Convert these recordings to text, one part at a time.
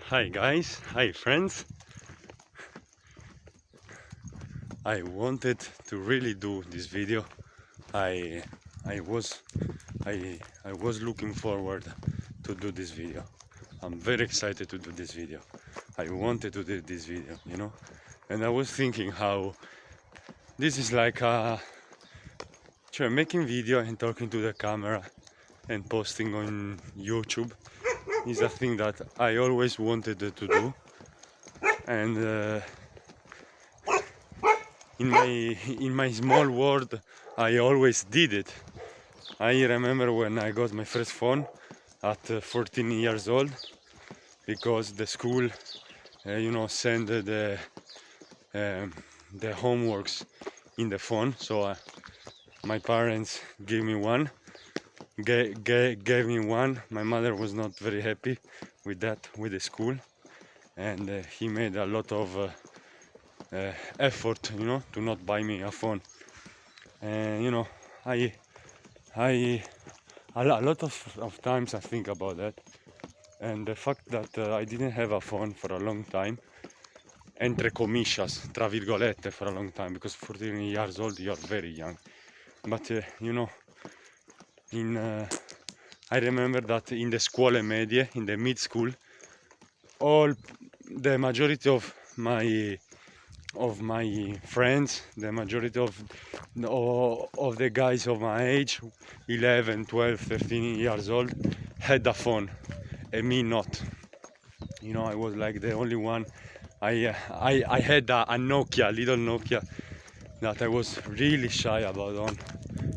Hi guys, hi friends. I wanted to really do this video. I I was I was looking forward to do this video. I'm very excited to do this video. I wanted to do this video. And I was thinking how this is like making video and talking to the camera and posting on YouTube is a thing that I always wanted to do. And in my small world I always did it. I remember when I got my first phone at 14 years old, because the school sent the homeworks in the phone. So my parents gave me one. Gave me one. My mother was not very happy with that, with the school, and he made a lot of effort, to not buy me a phone. And I a lot of times I think about that, and the fact that I didn't have a phone for a long time, entre comillas, tra virgolette, for a long time, because 14 years old you're very young. But I remember that in the scuole medie, in the mid school, the majority of my friends, the majority of the guys of my age, 11, 12, 13 years old, had a phone, and me not. I was like the only one. I had a Nokia, little Nokia, that I was really shy about on.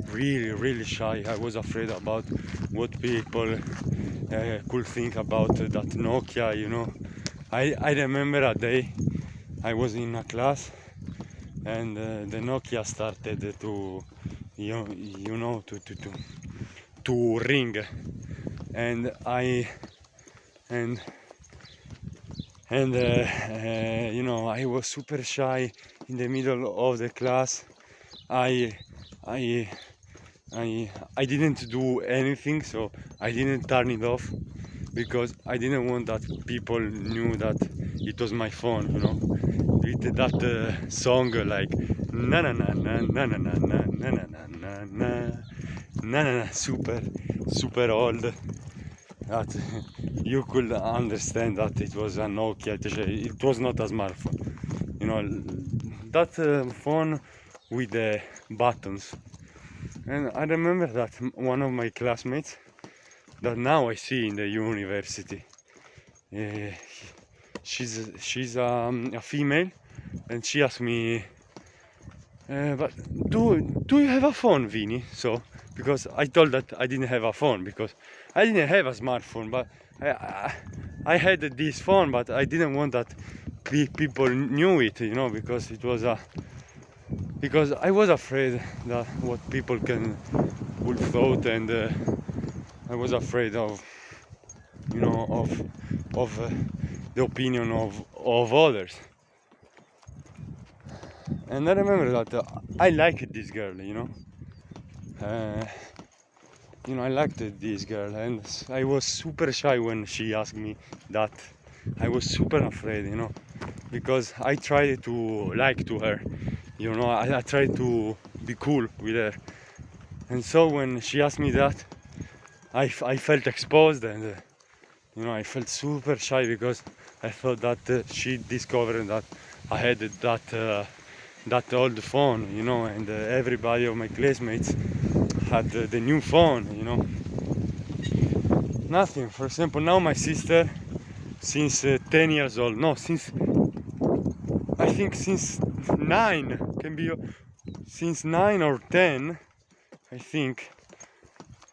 Really shy. I was afraid about what people could think about that Nokia. I remember a day I was in a class, and the Nokia started to to ring, and I was super shy in the middle of the class. I I I didn't do anything, so I didn't turn it off, because I didn't want that people knew that it was my phone. With that song, like na na na na na na na na na na na na na na na, super old, that you could understand that it was a Nokia. It was not a smartphone, that phone with the buttons. And I remember that one of my classmates, that now I see in the university, uh, she's a female, and she asked me, but do you have a phone, Vini? So, because I told that I didn't have a phone, because I didn't have a smartphone, but I had this phone, but I didn't want that people knew it, because I was afraid that what people would thought, and I was afraid of the opinion of others. And I remember that I liked this girl, I liked this girl, and I was super shy when she asked me that. I was super afraid, because I tried to like to her, I tried to be cool with her. And so when she asked me that, I felt exposed, and I felt super shy, because I thought that she discovered that I had that old phone, and everybody of my classmates had the new phone, Nothing. For example, now my sister, since 10 years old, no, I think since 9, can be since 9 or 10, I think,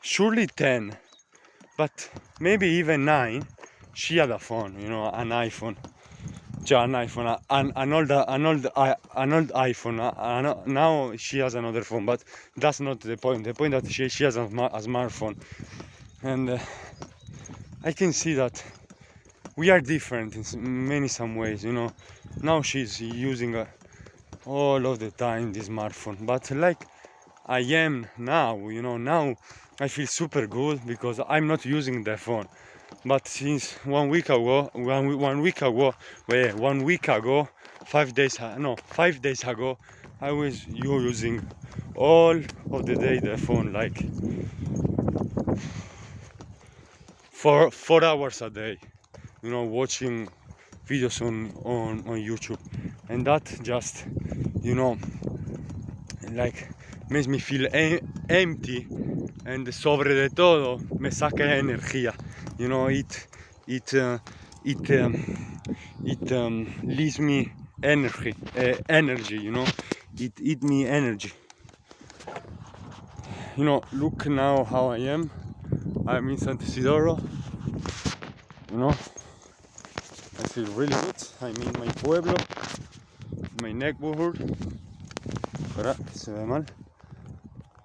surely 10, but maybe even 9, she had a phone, an iPhone. An iPhone, an old iPhone. Now she has another phone, but that's not the point. The point that she has a smartphone, and I can see that we are different in some ways. Now she's using all of the time this smartphone, but like I am now, now I feel super good, because I'm not using the phone. but since 1 week ago, 5 days ago, I was using all of the day the phone, like for 4 hours a day, watching videos on YouTube, and that just, like makes me feel empty, and sobre de todo me saca energía. It leaves me energy. It eat me energy. Look now how I am. I'm in San Isidoro. I feel really good. I'm in my pueblo, my neighborhood. Espera, que se ve mal.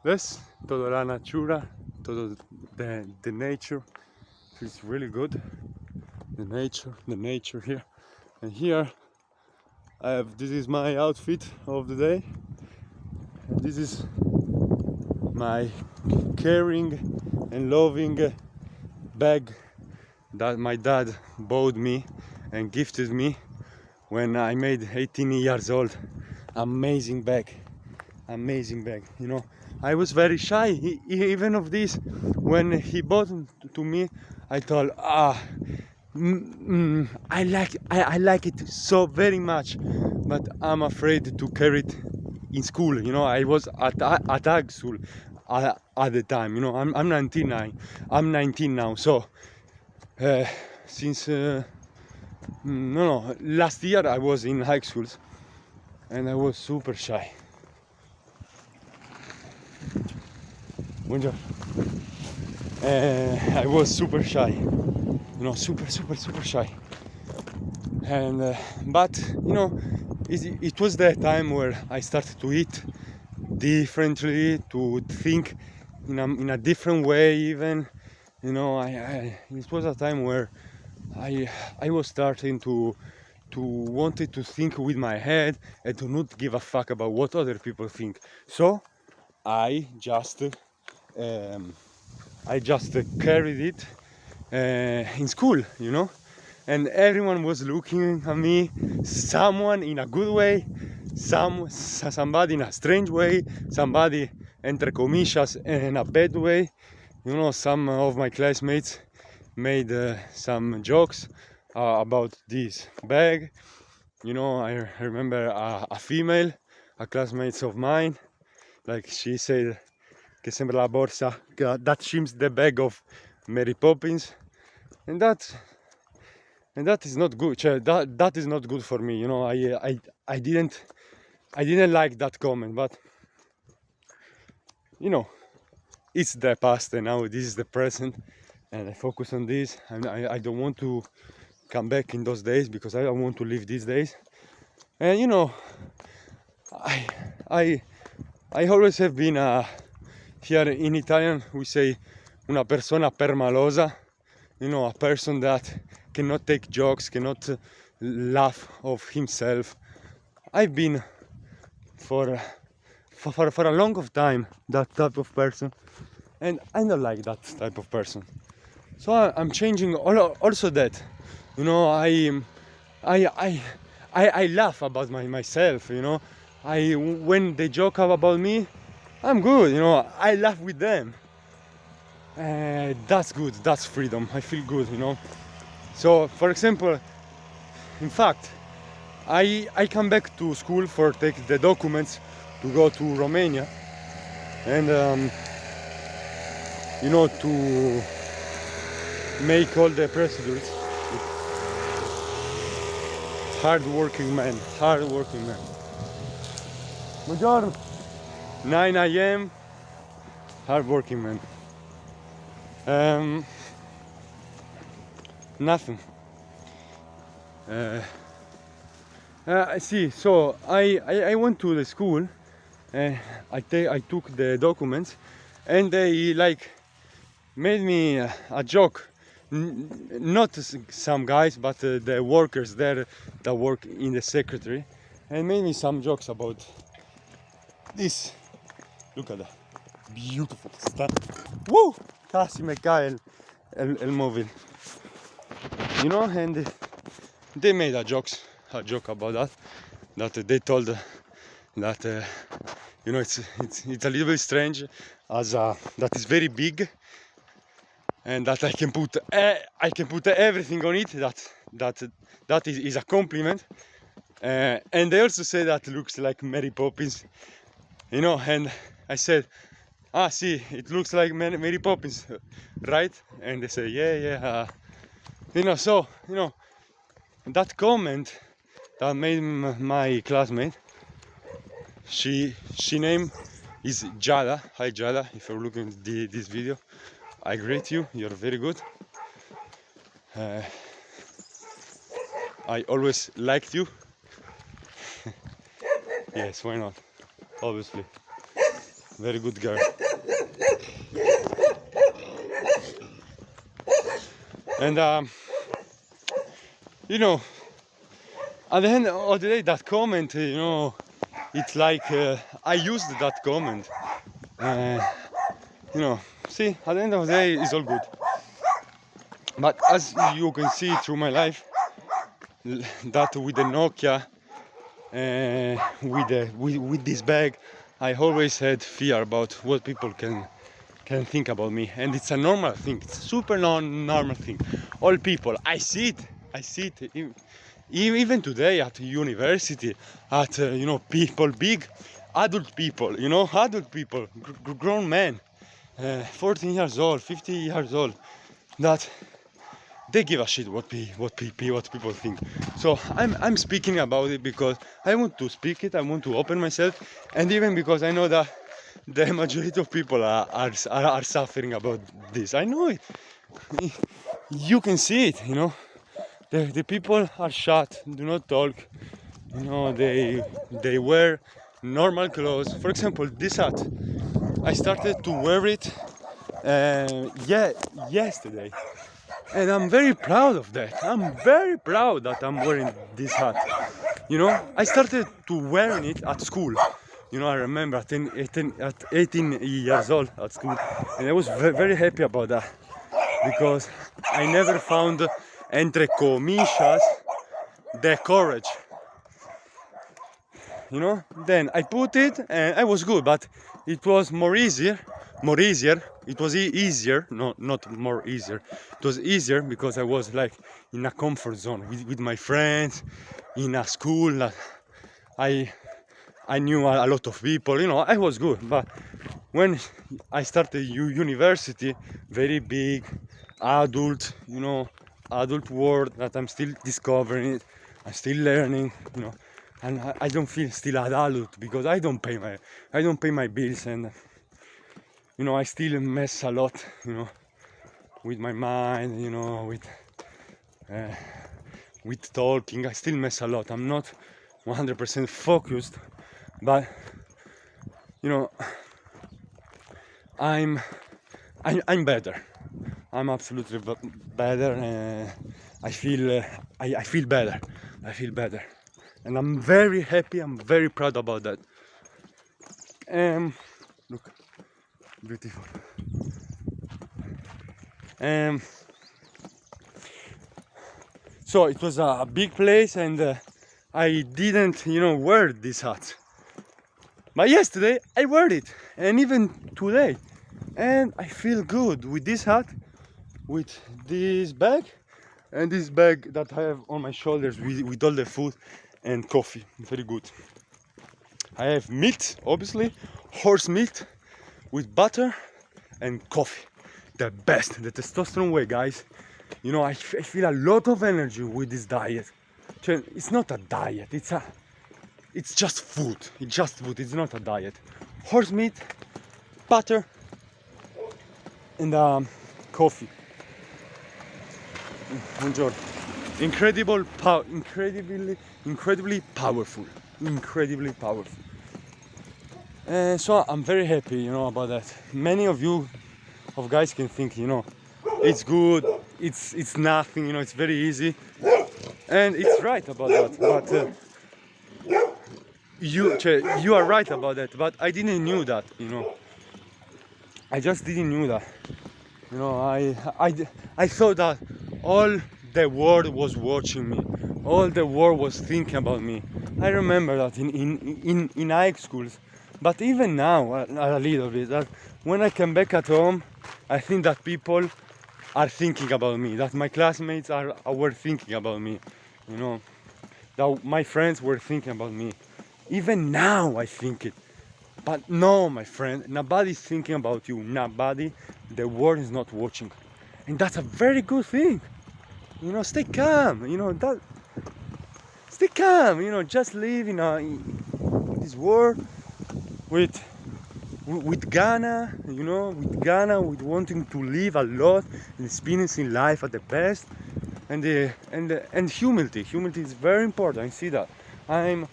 ¿Ves? Toda la natura, todo the nature feels really good. The nature here. And here this is my outfit of the day. And this is my caring and loving bag that my dad bought me and gifted me when I made 18 years old. Amazing bag. I was very shy even of this. When he bought it to me, I thought, I like it so very much, but I'm afraid to carry it in school. I was at ag school at the time. I'm 19 now. So since last year I was in high school, and I was super shy. Buongiorno. I was super shy, super shy. And but it was the time where I started to eat differently, to think in a different way. Even it was a time where I was starting to wanted to think with my head and to not give a fuck about what other people think. So I just carried it in school, and everyone was looking at me, someone in a good way, somebody in a strange way, somebody entre comillas in a bad way. Some of my classmates made some jokes about this bag. I remember a female, a classmate of mine, like she said, que sembra la borsa, that seems the bag of Mary Poppins, and that is not good. That is not good for me. I didn't like that comment, but it's the past, and now this is the present, and I focus on this, and I don't want to come back in those days, because I want to live these days. And I always have been here in Italian we say una persona permalosa, a person that cannot take jokes, cannot laugh of himself. I've been for a long of time that type of person, and I don't like that type of person. So I'm changing also that. I laugh about myself. When they joke about me, I'm good. I laugh with them. That's good. That's freedom. I feel good. So, for example, in fact, I come back to school for take the documents to go to Romania, and to make all the procedures. Hard-working man. Buongiorno. 9 a.m. Hard-working man. Nothing. See, so I went to the school, I took the documents, and they made me a joke. Not some guys, but the workers there that work in the secretary, and made me some jokes about this. Look at that beautiful stuff. Woo! Casi me cae el móvil. you know, and they made a joke about that they told that you know, it's a little bit strange as that is very big, and that I can put everything on it. That is a compliment. And they also say that looks like Mary Poppins, you know. And I said, see, it looks like Mary Poppins, right? And they say, yeah. You know, so, you know, that comment that made my classmate, she name is Jada. Hi Jada, if you're looking at this video, I greet you, you're very good. I always liked you. Yes, why not? Obviously. Very good girl. And you know, at the end of the day, that comment, you know, it's like I used that comment. You know, see, at the end of the day, it's all good. But as you can see through my life, that with the Nokia, with this bag, I always had fear about what people can think about me, and it's a normal thing. It's a super normal thing. All people, I see it. Even today at university, at you know, people, big adult people, you know, grown men, 14 years old, 50 years old, that they give a shit what people think. So I'm speaking about it because I want to speak it. I want to open myself, and even because I know that the majority of people are suffering about this. I know it. You can see it. You know, the people are shut, do not talk. You know, they wear normal clothes. For example, this hat, I started to wear it yesterday. And I'm very proud of that. I'm very proud that I'm wearing this hat. You know, I started to wearing it at school. You know, I remember at 18 years old at school, and I was very happy about that because I never found, entre comillas, the courage. You know, then I put it and I was good, but it was easier. It was easier, no, not more easier. It was easier because I was like in a comfort zone with my friends, in a school that I knew a lot of people. You know, I was good. But when I started university, very big, adult, you know, adult world that I'm still discovering it, I'm still learning, you know, and I don't feel still an adult because I don't pay my bills, and you know, I still mess a lot, you know, with my mind, you know, with talking. I still mess a lot. I'm not 100% focused, but you know, I'm better. I'm absolutely better, and I feel better. I feel better, and I'm very happy. I'm very proud about that. Look, beautiful. So it was a big place, and I didn't, you know, wear this hat. But yesterday I wore it, and even today, and I feel good with this hat, with this bag, and this bag that I have on my shoulders with all the food and coffee. Very good. I have meat, obviously, horse meat with butter and coffee. The best, the testosterone way, guys. You know, I feel a lot of energy with this diet. It's not a diet, it's just food. It's just food, it's not a diet. Horse meat, butter, and coffee. Buongiorno. Incredibly powerful. Incredibly powerful. So I'm very happy, you know, about that. Many of you guys can think, you know, it's good, it's nothing, you know, it's very easy, and it's right about that. But you are right about that. But I didn't knew that, you know. I just didn't knew that. You know, I thought that all the world was watching me. All the world was thinking about me. I remember that in high schools, but even now a little bit. That when I come back at home, I think that people are thinking about me. That my classmates were thinking about me. You know, that my friends were thinking about me. Even now I think it. But no, my friend, nobody's thinking about you. Nobody. The world is not watching. And that's a very good thing. You know, stay calm. You know, that stay calm. You know, just live in this world with Ghana, you know, with Ghana, with wanting to live a lot and experiencing life at the best, and humility. Humility is very important. I see that. I'm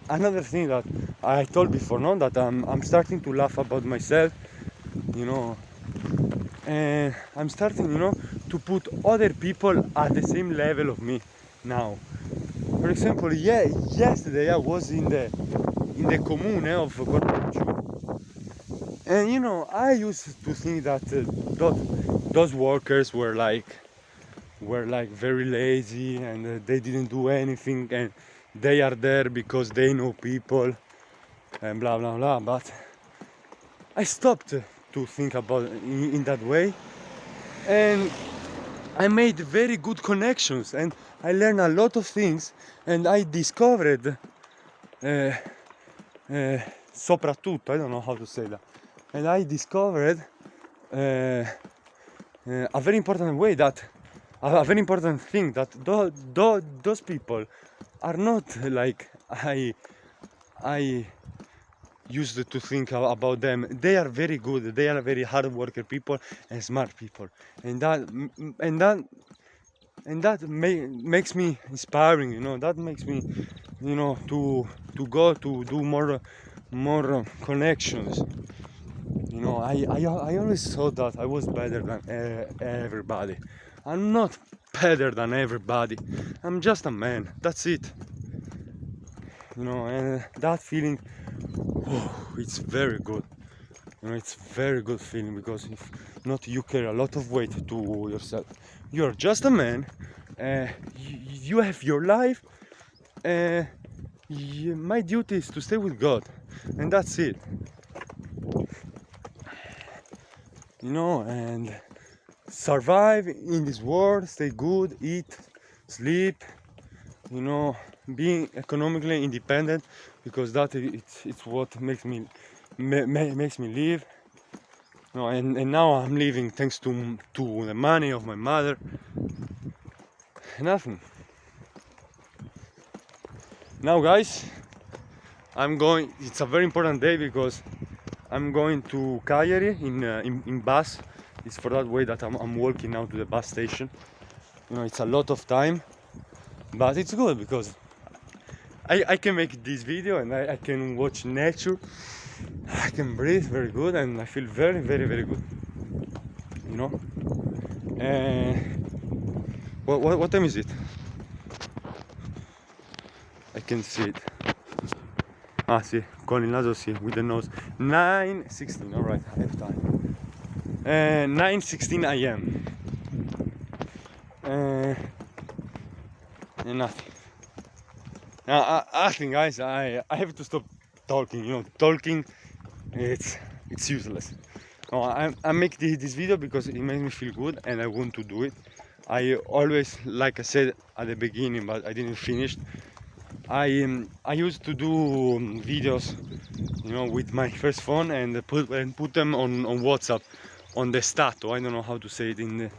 another thing that I told before, no, that I'm starting to laugh about myself, you know, and I'm starting, you know, to put other people at the same level of me now. For example, yeah, yesterday I was in the comune of Corporation. And you know, I used to think that those workers were like very lazy and they didn't do anything and they are there because they know people and blah blah blah. But I stopped to think about it in that way, and I made very good connections and I learned a lot of things, and I discovered soprattutto, I don't know how to say that, and I discovered a very important way that a very important thing that those people are not like I used to think about them. They are very good. They are very hard worker people and smart people, and that makes me inspiring. You know, that makes me, you know, to go to do more connections. You know, I always thought that I was better than everybody. I'm not better than everybody. I'm just a man. That's it. You know, and that feeling, oh, it's very good. You know, it's very good feeling, because if not, you carry a lot of weight to yourself. You're just a man. You have your life. My duty is to stay with God, and that's it. You know, and survive in this world, stay good, eat, sleep, you know, being economically independent, because that it's what makes me live. You know, and now I'm living thanks to the money of my mother. Nothing. Now, guys, I'm going. It's a very important day because I'm going to Cagliari in bus. It's for that way that I'm walking now to the bus station. You know, it's a lot of time, but it's good because I can make this video and I can watch nature. I can breathe very good and I feel very, very, very good. You know. What time is it? I can see it. Ah, sì, con il naso sì, with the nose. 9:16, alright, I have time. 9:16 a.m. And nothing. Now, I think, guys, I have to stop talking. You know, talking, it's useless. No, I make this video because it makes me feel good and I want to do it. I always, like I said at the beginning, but I didn't finish. I used to do videos, you know, with my first phone and put them on WhatsApp, on the stato. I don't know how to say it in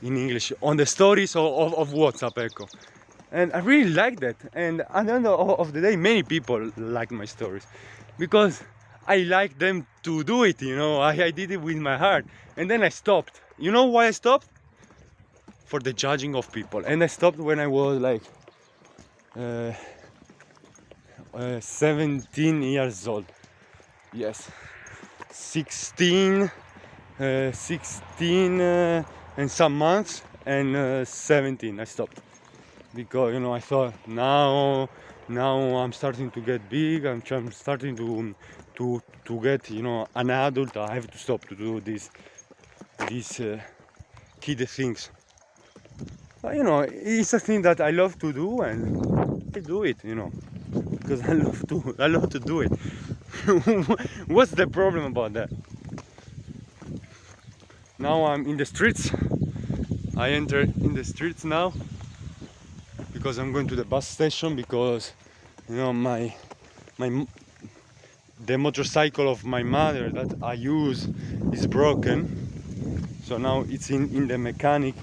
English, on the stories of WhatsApp, ecco. And I really like that. And at the end of the day, many people like my stories because I like them to do it. You know, I did it with my heart, and then I stopped. You know why I stopped? For the judging of people. And I stopped when I was like 17 years old. Yes, 16 and some months, and 17 I stopped, because, you know, I thought now I'm starting to get big. I'm starting to get, you know, an adult. I have to stop to do these kid things. You know, it's a thing that I love to do, and I do it, you know, because I love to do it. What's the problem about that? Now I'm in the streets. I enter in the streets now because I'm going to the bus station, because you know my the motorcycle of my mother that I use is broken, so now it's in the mechanic,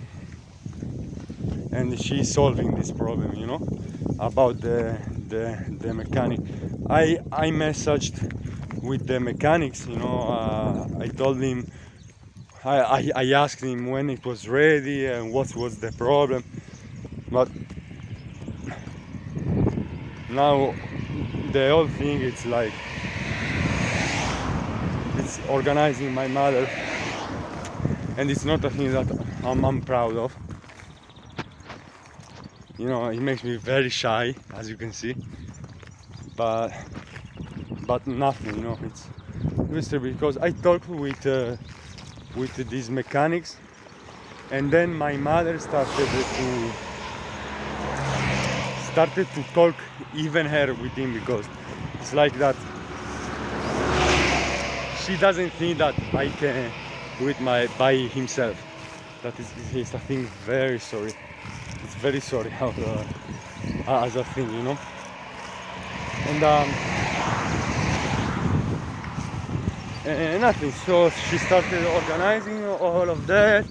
and she's solving this problem, you know, about the mechanic. I messaged with the mechanics, you know. I told him, I asked him when it was ready and what was the problem, but now the whole thing, it's like it's organizing my mother, and it's not a thing that I'm proud of. You know, it makes me very shy, as you can see, but nothing, you know. It's because I talked with these mechanics, and then my mother started to talk even her with him, because it's like that she doesn't think that I can do it by himself. That is a thing. Very sorry. It's very sorry how as a thing, you know. And nothing. So she started organizing all of that.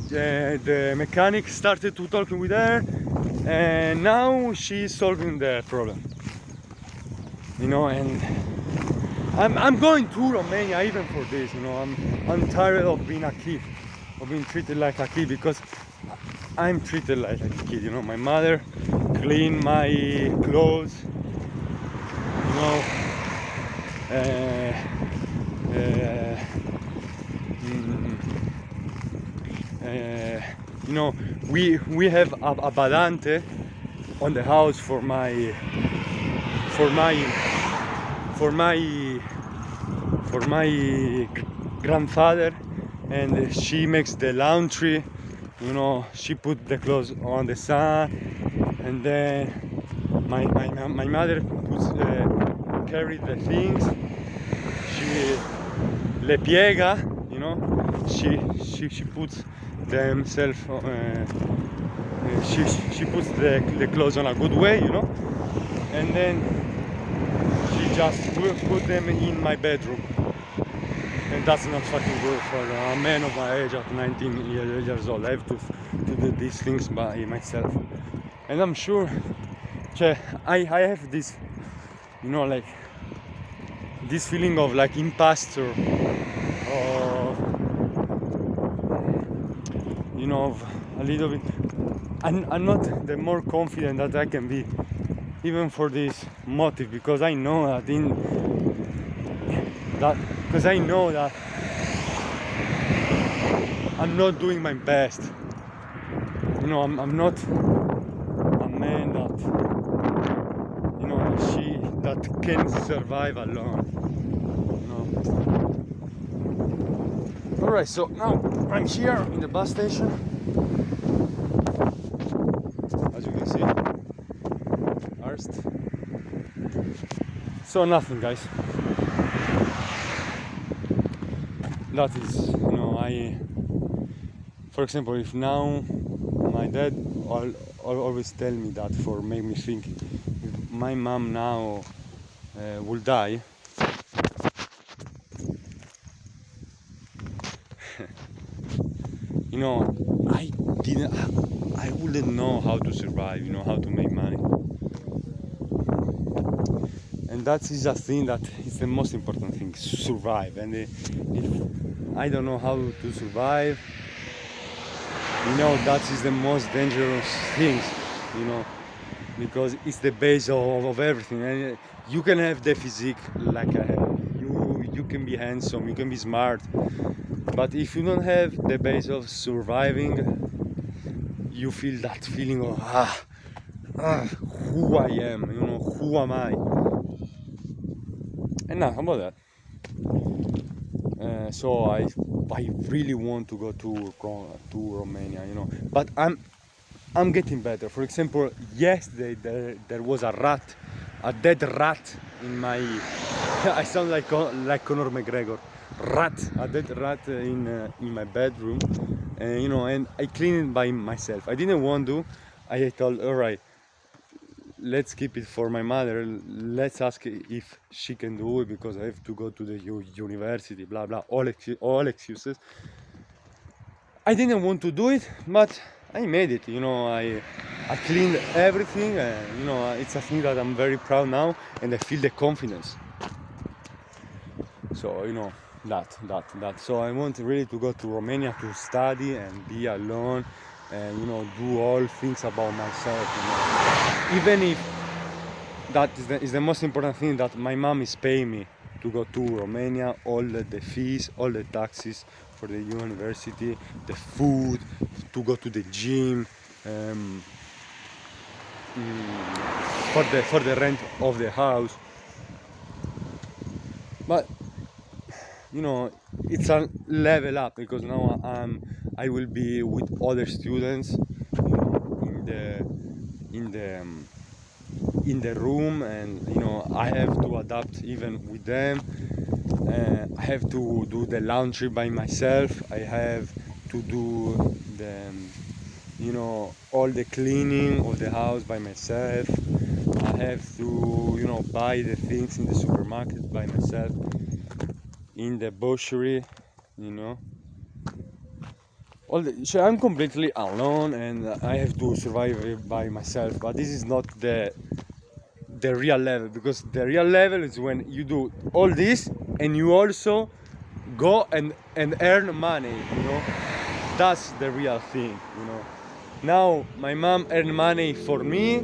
The mechanic started to talk with her, and now she's solving the problem. You know, and I'm going to Romania even for this. You know, I'm tired of being a kid, of being treated like a kid, because I'm treated like a kid. You know, my mother clean my clothes. You know. You know, we have a badante on the house for my grandfather, and she makes the laundry. You know, she put the clothes on the sun, and then my mother puts carry the things. She le piega, you know. She puts themselves. She puts the clothes on a good way, you know, and then she just put them in my bedroom. And that's not fucking good for a man of my age at 19 years old. I have to do these things by myself. And I'm sure I have this, you know, like this feeling of like imposter, or you know, a little bit. I'm not the more confident that I can be, even for this motive, because I know that I'm not doing my best. You know, I'm not a man that, you know, that can survive alone. You know. All right, so now I'm here in the bus station, as you can see. Arst. So nothing, guys. That is, you know, for example, if now my dad always tell me that, for make me think, if my mom now will die, you know, I wouldn't know how to survive, you know, how to make money. And that is a thing that is the most important thing, survive. And if I don't know how to survive, you know, that is the most dangerous thing, you know, because it's the base of everything. And you can have the physique like I have, you can be handsome, you can be smart, but if you don't have the base of surviving, you feel that feeling of who I am, you know, who am I? And now about that. So I really want to go to Romania, you know, but I'm getting better. For example, yesterday there was a dead rat in my. I sound like Conor McGregor. A dead rat in my bedroom, and and I cleaned it by myself. I didn't want to. I told, all right, let's keep it for my mother. Let's ask if she can do it because I have to go to the university. Blah blah. All excuses. I didn't want to do it, but I made it. I cleaned everything, and it's a thing that I'm very proud now, and I feel the confidence. So that. So I want really to go to Romania to study and be alone, and do all things about myself. Even if that is the most important thing, that my mom is paying me to go to Romania, all the fees, all the taxes for the university, the food, to go to the gym, for the rent of the house. But it's a level up because now I will be with other students in the in the room, and I have to adapt even with them. I have to do the laundry by myself. I have to do the all the cleaning of the house by myself. I have to buy the things in the supermarket by myself, in the butchery. So I'm completely alone, and I have to survive it by myself. But this is not the real level, because the real level is when you do all this and you also go and earn money. That's the real thing. Now my mom earn money for me,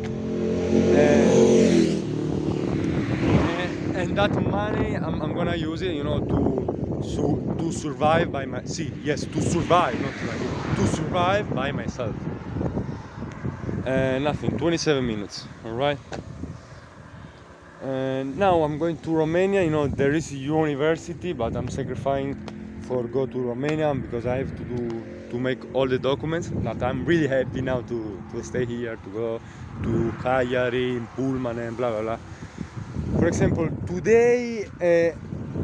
and that money I'm gonna use it to survive by my to survive, not to survive by myself. Nothing, 27 minutes. All right. And now I'm going to Romania. There is a university, but I'm sacrificing for go to Romania because I have to make all the documents. But I'm really happy now to stay here, to go to Cagliari, Pullman, and blah blah blah. For example, today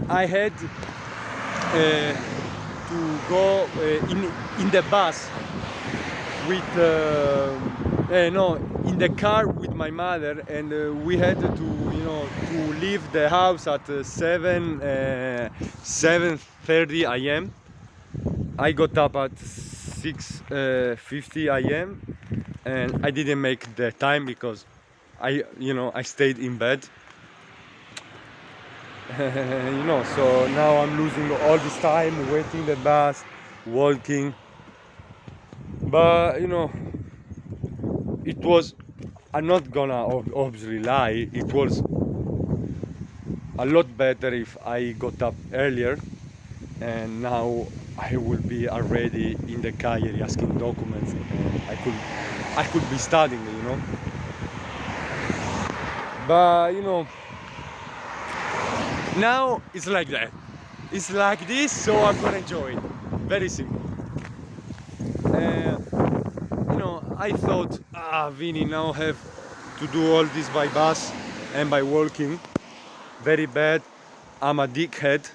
I had to go in the bus with in the car with my mother, and we had to leave the house at 7:30 a.m. I got up at 6:50 a.m. and I didn't make the time because I stayed in bed. So now I'm losing all this time waiting the bus, walking. But it was, I'm not gonna obviously lie, it was a lot better if I got up earlier, and now I will be already in the Cagliari asking documents, and I could be studying. But now it's like that. It's like this, so I'm gonna enjoy it. Very simple. I thought, Vini, now have to do all this by bus and by walking. Very bad. I'm a dickhead.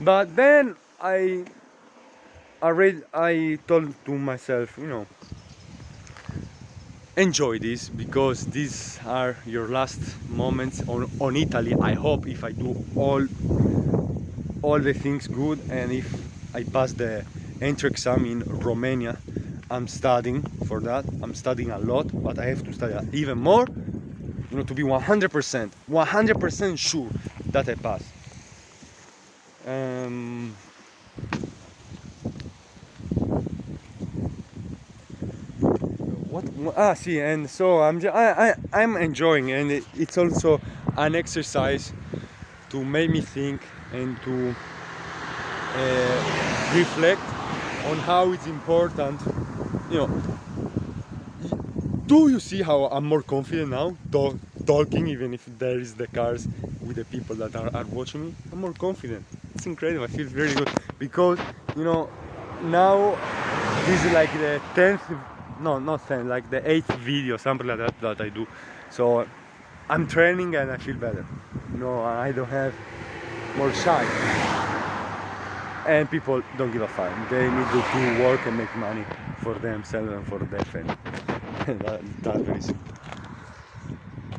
But then I told to myself, enjoy this, because these are your last moments on Italy. I hope if I do all the things good, and if I pass the entry exam in Romania, I'm studying for that. I'm studying a lot, but I have to study even more, to be 100% sure that I pass. See, and so I'm enjoying, and it's also an exercise to make me think and to reflect on how it's important. Do you see how I'm more confident now, talking, even if there is the cars with the people that are watching me? I'm more confident. It's incredible. I feel very good because now this is like the 10th no, not 10, like the 8th video, something like that, that I do. So I'm training and I feel better. You know, I don't have more shy. And people don't give a fuck. They need to work and make money for themselves and for their family. That's very simple.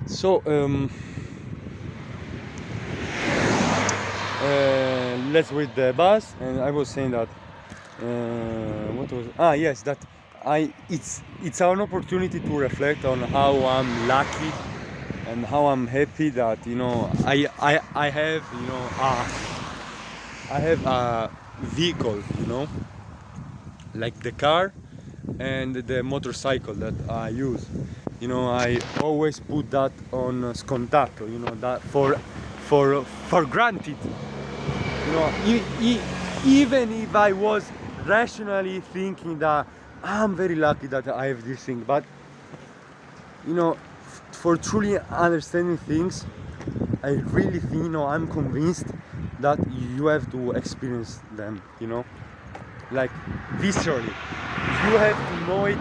So let's wait the bus. And I was saying that what was yes, that it's an opportunity to reflect on how I'm lucky and how I'm happy that, you know, I have, you know, I have a vehicle, you know, like the car and the motorcycle that I use. You know, I always put that on scontato, you know, that for granted. You know, even if I was rationally thinking that I'm very lucky that I have this thing, but you know, for truly understanding things, I really think, you know, I'm convinced that you have to experience them, you know, like viscerally. You have to know it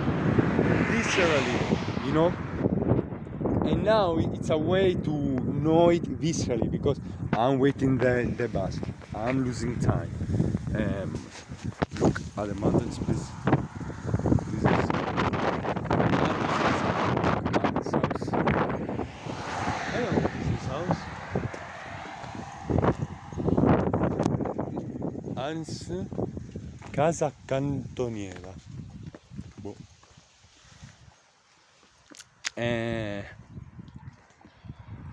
viscerally, you know. And now it's a way to know it viscerally because I'm waiting the bus. I'm losing time. Look at the mountains, please. This is house. I don't know what is this house. Hans Casa Cantoniera. Boh.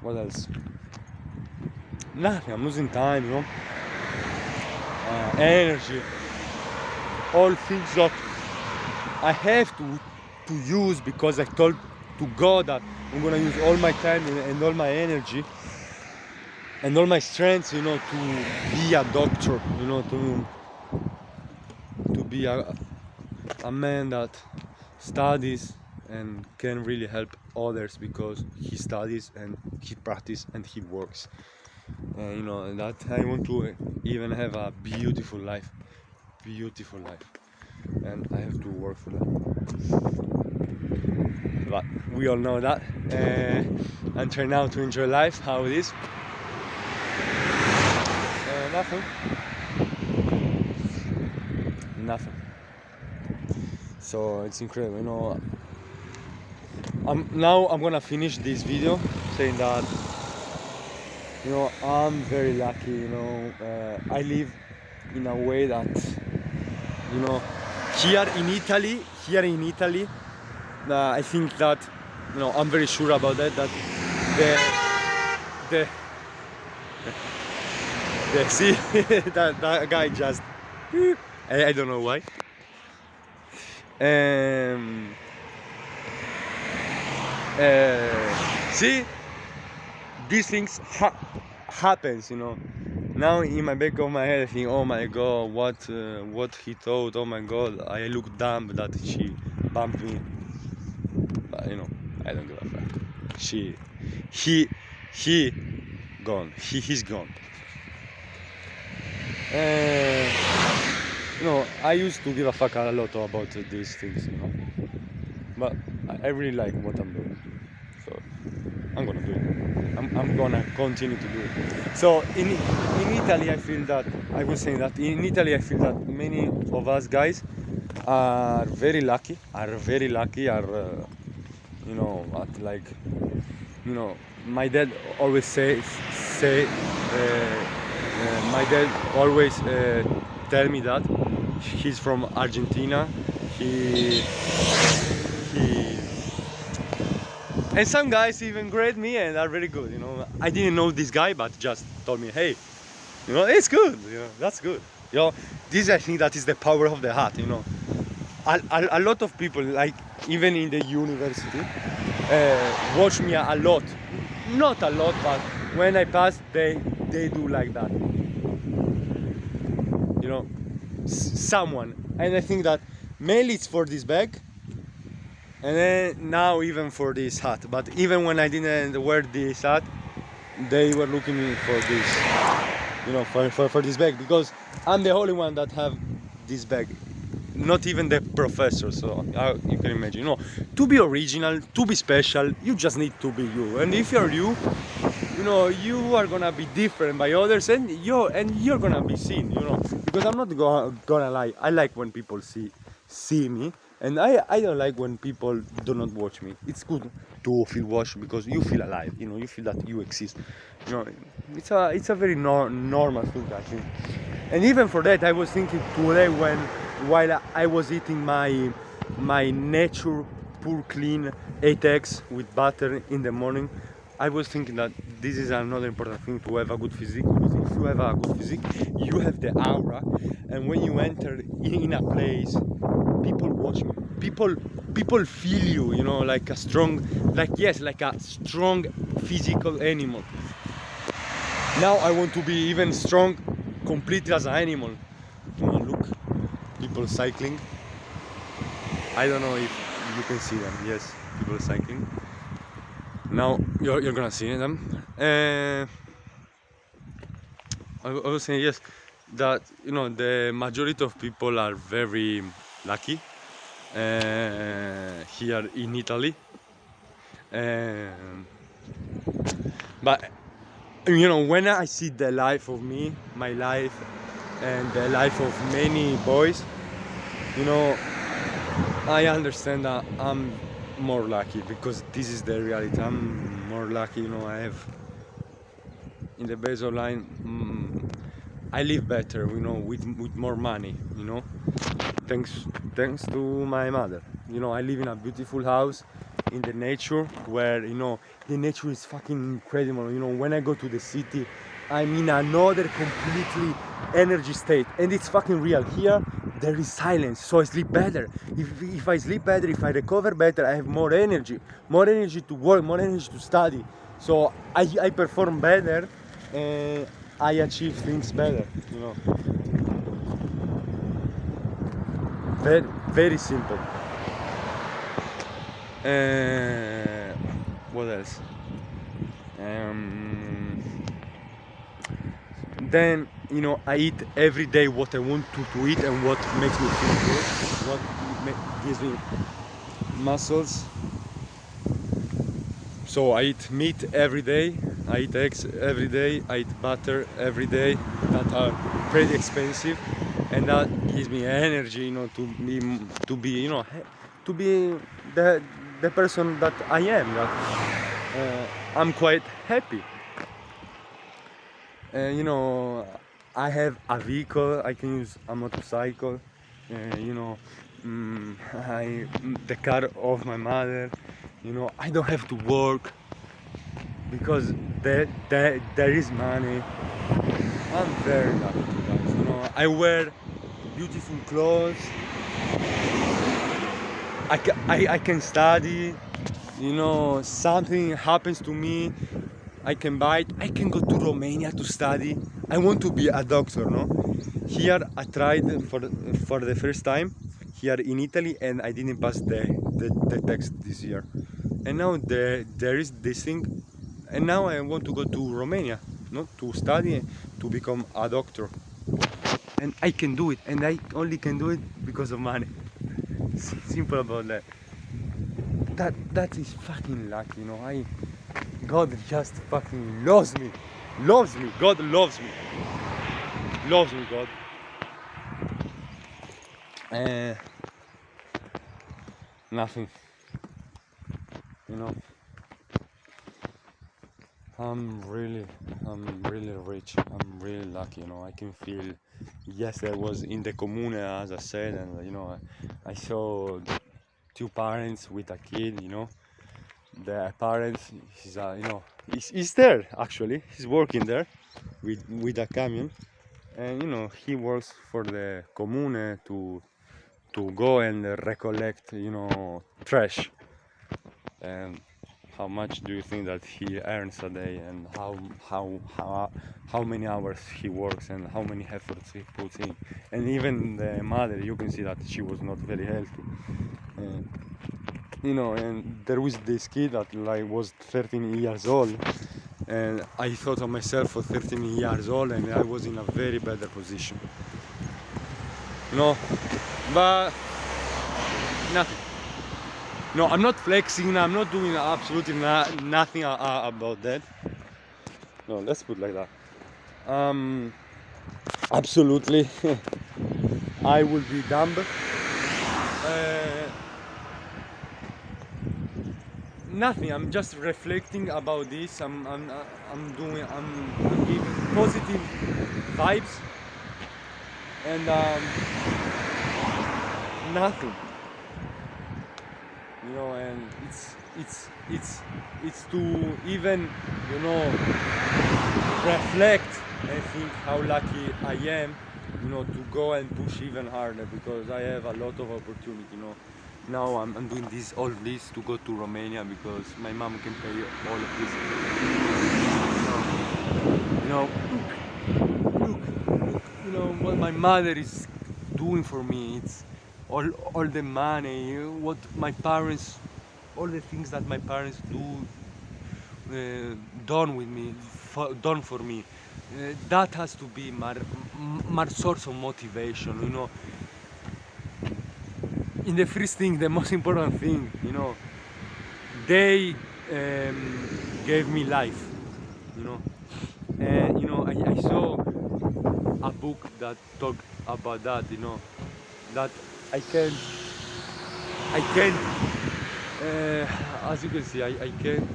What else? Nothing. I'm losing time, you know. Energy. All things that I have to use because I told to God that I'm gonna use all my time and all my energy and all my strength, you know, to be a doctor, you know, to be a man that studies and can really help others because he studies and he practices and he works. You know, that I want to even have a beautiful life, and I have to work for that. But we all know that. I'm trying now to enjoy life, how it is. Nothing. So it's incredible, you know. I'm gonna finish this video saying that, you know, I'm very lucky, you know. I live in a way that, you know, here in Italy, I think that, you know, I'm very sure about that see that guy just I don't know why. See, these things happens, you know. Now in my back of my head I think, oh my god, what he thought, oh my god, I look dumb that she bumped me. But you know, I don't give a fuck. He's gone. You know, I used to give a fuck a lot about these things, you know. But I really like what I'm doing. So I'm gonna do it. I'm gonna continue to do it. So in Italy, I feel that I was saying that in Italy, I feel that many of us guys are very lucky. You know, like, you know, my dad always my dad always tell me that he's from Argentina. He and some guys even grade me and are very good, you know. I didn't know this guy, but just told me, hey, you know, it's good, you know, that's good. You know, this, I think that is the power of the heart, you know. A lot of people, like even in the university, watch me a lot. Not a lot, but when I pass, they do like that. You know, someone. And I think that mainly it's for this bag, and then now even for this hat. But even when I didn't wear this hat, they were looking me for this, you know, for this bag, because I'm the only one that have this bag. not even the professor. So you can imagine, to be original, to be special, you just need to be you. And if you're you, you are gonna be different by others, and you're gonna be seen, because I'm not gonna lie, I like when people see me, and I don't like when people do not watch me. It's good to feel watched because you feel alive, you feel that you exist. you know it's a very normal thing, actually. And even for that, I was thinking today, while I was eating my nature pure clean 8 eggs with butter in the morning, I was thinking that this is another important thing, to have a good physique. Because if you have a good physique, you have the aura, and when you enter in a place, people watch me. People feel you, like a strong, like a strong physical animal. Now I want to be even strong, completely as an animal. Look, people cycling. I don't know if you can see them. Yes, people cycling. Now you're gonna see them. I was saying, yes, that the majority of people are very lucky here in Italy. But when I see the life of me, my life, and the life of many boys, I understand that I'm more lucky, because this is the reality. I'm more lucky, I have, in the baseline, I live better, with more money, thanks to my mother. I live in a beautiful house in the nature, where the nature is fucking incredible. When I go to the city, I'm in another completely energy state, and it's fucking real. Here there is silence, so I sleep better. If I sleep better, if I recover better, I have more energy to work, more energy to study. So I perform better, and I achieve things better. Very, very simple. What else? Then I eat every day what I want to eat, and what makes me feel good, what gives me muscles. So I eat meat every day, I eat eggs every day, I eat butter every day, that are pretty expensive, and that gives me energy, to be the person that I am. That I'm quite happy. I have a vehicle. I can use a motorcycle. The car of my mother. I don't have to work, because there is money. I'm very lucky, guys. I wear beautiful clothes. I can study. Something happens to me, I can buy it. I can go to Romania to study. I want to be a doctor, no? Here I tried for the first time here in Italy, and I didn't pass the test this year. And now there is this thing, and now I want to go to Romania, no, to study, to become a doctor. And I can do it, and I only can do it because of money. Simple about that. That is fucking luck, God just fucking loves me. God loves me. Loves me, God. Nothing. I'm really rich. I'm really lucky, I can feel. Yes, I was in the comune, as I said, and I saw two parents with a kid, The parents, he's there actually. He's working there with a camion, and he works for the comune to go and recollect, trash. And how much do you think that he earns a day, and how many hours he works, and how many efforts he puts in? And even the mother, you can see that she was not very healthy. And there was this kid that was 13 years old, and I thought of myself for 13 years old, and I was in a very better position. but nothing. No, I'm not flexing. I'm not doing absolutely nothing about that. No, let's put it like that. Absolutely, I will be dumb. Nothing. I'm just reflecting about this. I'm giving positive vibes and nothing. You know, and it's to even, you know, reflect and think how lucky I am, you know, to go and push even harder, because I have a lot of opportunity, you know. Now I'm doing all this to go to Romania because my mom can pay all of this. You know, look, you know what my mother is doing for me. It's all the money, what my parents, all the things that my parents done with me, done for me. That has to be my source of motivation. You know, in the first thing, the most important thing, you know, they gave me life. You know, and you know, I saw a book that talked about that. You know, that I can I can as you can see, I can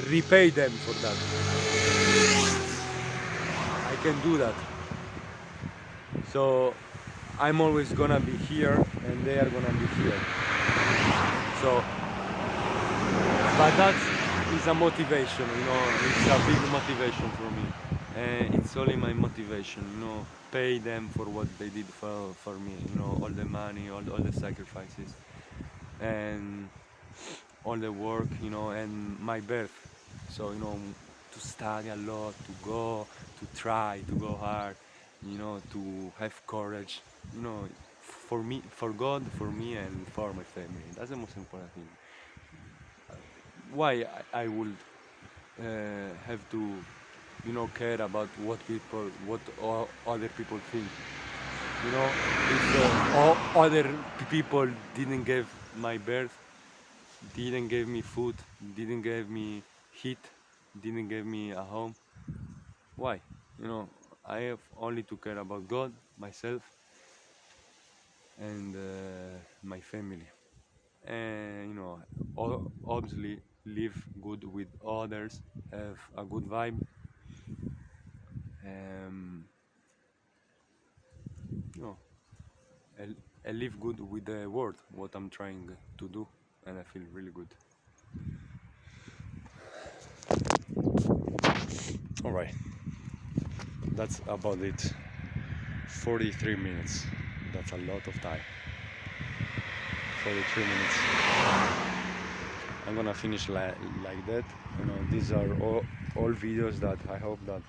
repay them for that. I can do that. So I'm always gonna be here and they are gonna be here. So, but that is a motivation, you know, it's a big motivation for me. And it's only my motivation, you know, pay them for what they did for me, you know, all the money, all the sacrifices, and all the work, you know, and my birth. So, you know, to study a lot, to go, to try, to go hard, you know, to have courage, you know, for me, for God, for me, and for my family. That's the most important thing. Why I would have to, you know, care about what other people think. You know, if other people didn't give my birth, didn't give me food, didn't give me heat, didn't give me a home. Why? You know, I have only to care about God, myself, and my family. And you know, obviously live good with others, have a good vibe, you know, and live good with the world. What I'm trying to do, and I feel really good. All right, that's about it. 43 minutes. That's a lot of time. 43 minutes. I'm gonna finish like that. You know, these are all videos that I hope that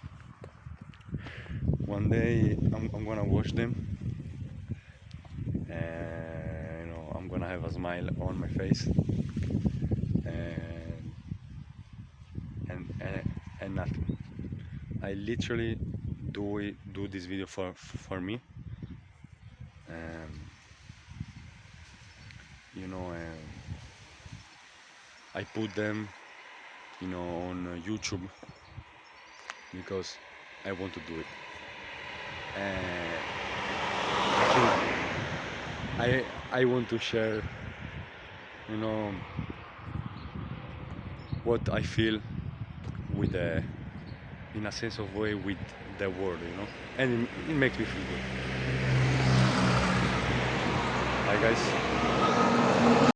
one day I'm gonna watch them, and you know, I'm gonna have a smile on my face, and and nothing. I literally do this video for me. Um, you know, I put them, you know, on YouTube because I want to do it. And I want to share, you know, what I feel with the, in a sense of way, with the world, you know, and it makes me feel good. Bye guys.